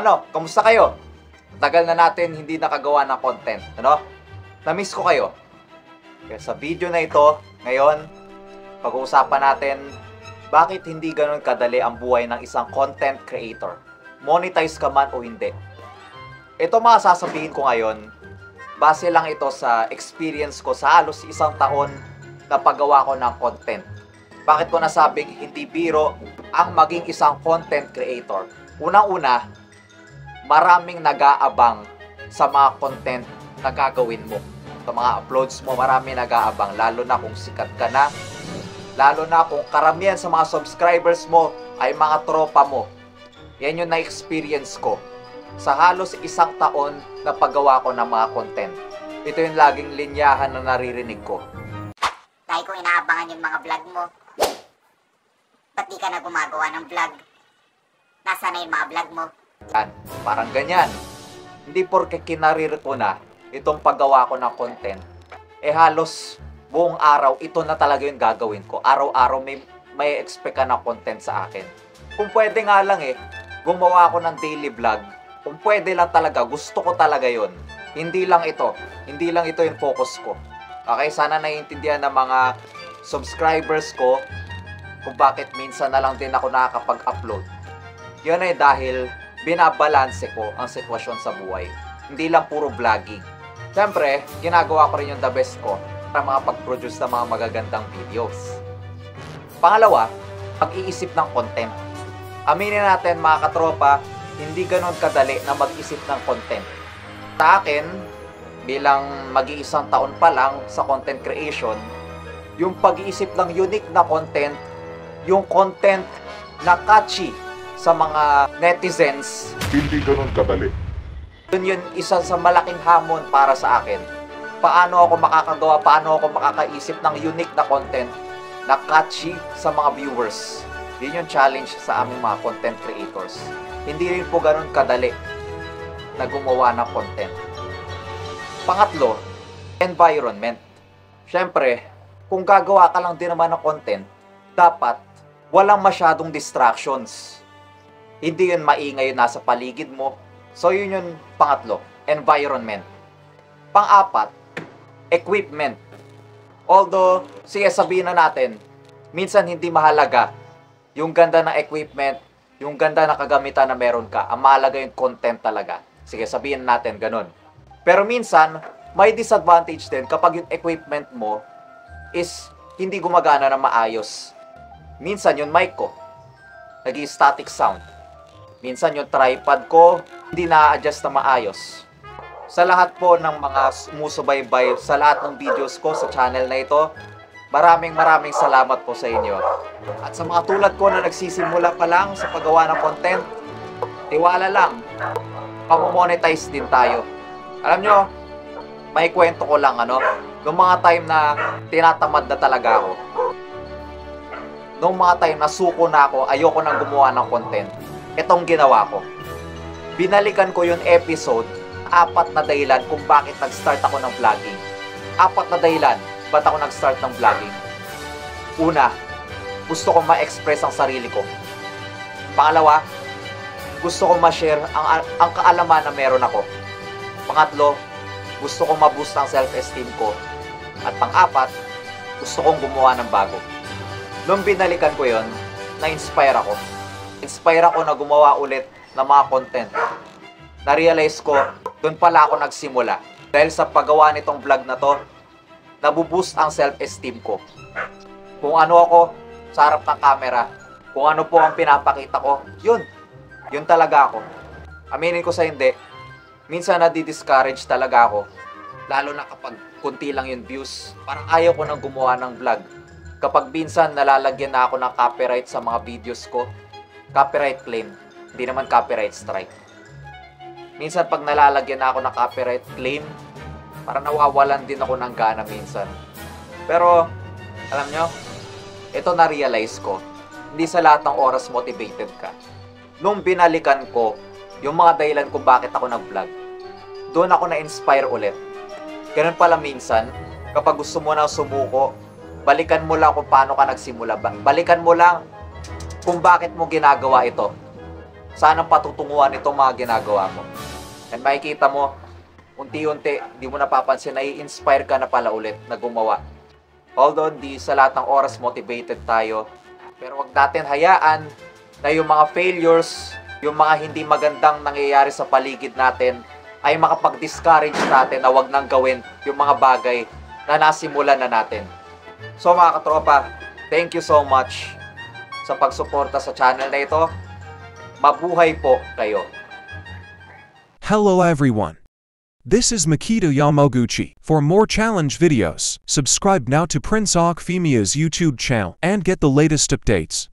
Ano, kamusta kayo? Tagal na natin hindi nakagawa ng content, ano? Na-miss ko kayo. Kaya sa video na ito, ngayon, pag-uusapan natin bakit hindi ganun kadali ang buhay ng isang content creator. Monetize ka man o hindi. Ito mga sasabihin ko ngayon, base lang ito sa experience ko sa halos isang taon na paggawa ko ng content. Bakit ko nasabing hindi biro ang maging isang content creator? Unang-una, maraming nag-aabang sa mga content na gagawin mo. Sa mga uploads mo, maraming nag-aabang. Lalo na kung sikat ka na. Lalo na kung karamihan sa mga subscribers mo ay mga tropa mo. Yan yung na-experience ko sa halos isang taon na paggawa ko ng mga content. Ito yung laging linyahan na naririnig ko. Dahil kung inaabangan yung mga vlog mo, ba't di ka na gumagawa ng vlog? Nasaan na yung mga vlog mo? Yan, parang ganyan. Hindi porke kinarir ko na itong paggawa ko ng content, halos buong araw ito na talaga yung gagawin ko. Araw-araw may expect ka ng content sa akin. Kung pwede nga lang gumawa ako ng daily vlog. Kung pwede lang talaga, gusto ko talaga yon. Hindi lang ito yung focus ko. Okay, sana naiintindihan ng mga subscribers ko kung bakit minsan na lang din ako nakakapag-upload. Yun ay dahil binabalanse ko ang sitwasyon sa buhay. Hindi lang puro vlogging. Siyempre, ginagawa ko rin yung the best ko para makapag-produce ng mga magagandang videos. Pangalawa, pag-iisip ng content. Aminin natin mga katropa, hindi ganun kadali na mag-isip ng content. Sa akin, bilang mag-iisang taon pa lang sa content creation, yung pag-iisip ng unique na content, yung content na catchy sa mga netizens, hindi ganun kadali. yun isa sa malaking hamon para sa akin. Paano ako makakagawa, paano ako makakaisip ng unique na content na catchy sa mga viewers. Yun yung challenge sa aming mga content creators. Hindi rin po ganun kadali na gumawa ng content. Pangatlo, environment. Siyempre, kung gagawa ka lang din naman ng content, dapat walang masyadong distractions. Hindi yun maingay yung nasa paligid mo. So yun yung pangatlo, environment. Pang-apat, equipment. Although, sige sabihin na natin, minsan hindi mahalaga yung ganda ng equipment, yung ganda ng kagamitan na meron ka. Ang mahalaga yung content talaga. Sige sabihin natin, ganun. Pero minsan, may disadvantage din kapag yung equipment mo is hindi gumagana na maayos. Minsan yung mic ko, nag-static sound. Minsan yung tripod ko, hindi na-adjust na maayos. Sa lahat po ng mga sumusubaybay sa lahat ng videos ko sa channel na ito, maraming salamat po sa inyo. At sa mga tulad ko na nagsisimula pa lang sa paggawa ng content, tiwala lang, pamomonetize din tayo. Alam nyo, may kwento ko lang noong mga time na tinatamad na talaga ako. Noong mga time na suko na ako, ayoko nang gumawa ng content. Itong ginawa ko. Binalikan ko yung episode, 4 na dahilan kung bakit nag-start ako ng vlogging. 4 na dahilan ba't ako nag-start ng vlogging. Una, gusto kong ma-express ang sarili ko. Pangalawa, gusto kong ma-share ang kaalaman na meron ako. Pangatlo, gusto kong ma-boost ang self-esteem ko. At pang-apat, gusto kong gumawa ng bago. Nung binalikan ko yon, na-inspire ako. Inspire ako na gumawa ulit ng mga content. Na-realize ko, doon pala ako nagsimula. Dahil sa paggawa nitong vlog na to, nabuboost ang self-esteem ko. Kung ano ako sa harap ng camera, kung ano po ang pinapakita ko, yun talaga ako. Aminin ko sa hindi, minsan nadi-discourage talaga ako. Lalo na kapag kunti lang yung views, parang ayaw ko nang gumawa ng vlog. Kapag minsan nalalagyan na ako ng copyright sa mga videos ko, copyright claim, hindi naman copyright strike. Minsan pag nalalagyan na ako ng copyright claim, parang nawawalan din ako ng gana minsan. Pero, alam nyo, ito na-realize ko, hindi sa lahat ng oras motivated ka. Nung binalikan ko yung mga dahilan kung bakit ako nag-vlog, doon ako na-inspire ulit. Ganun pala minsan, kapag gusto mo na sumuko, balikan mo lang kung paano ka nagsimula. Balikan mo lang kung bakit mo ginagawa ito. Saan ang patutunguhan nito mga ginagawa mo? And makikita mo, unti-unti, di mo napapansin, nai-inspire ka na pala ulit na gumawa. Although di sa lahat ng oras motivated tayo, pero wag natin hayaan na yung mga failures, yung mga hindi magandang nangyayari sa paligid natin ay makapag-discourage natin na wag nang gawin yung mga bagay na nasimulan na natin. So mga katropa, thank you so much sa pagsuporta sa channel na ito. Mabuhay po kayo. Hello everyone. This is Makito Yamaguchi. For more challenge videos, subscribe now to Prince Okfemia's YouTube channel and get the latest updates.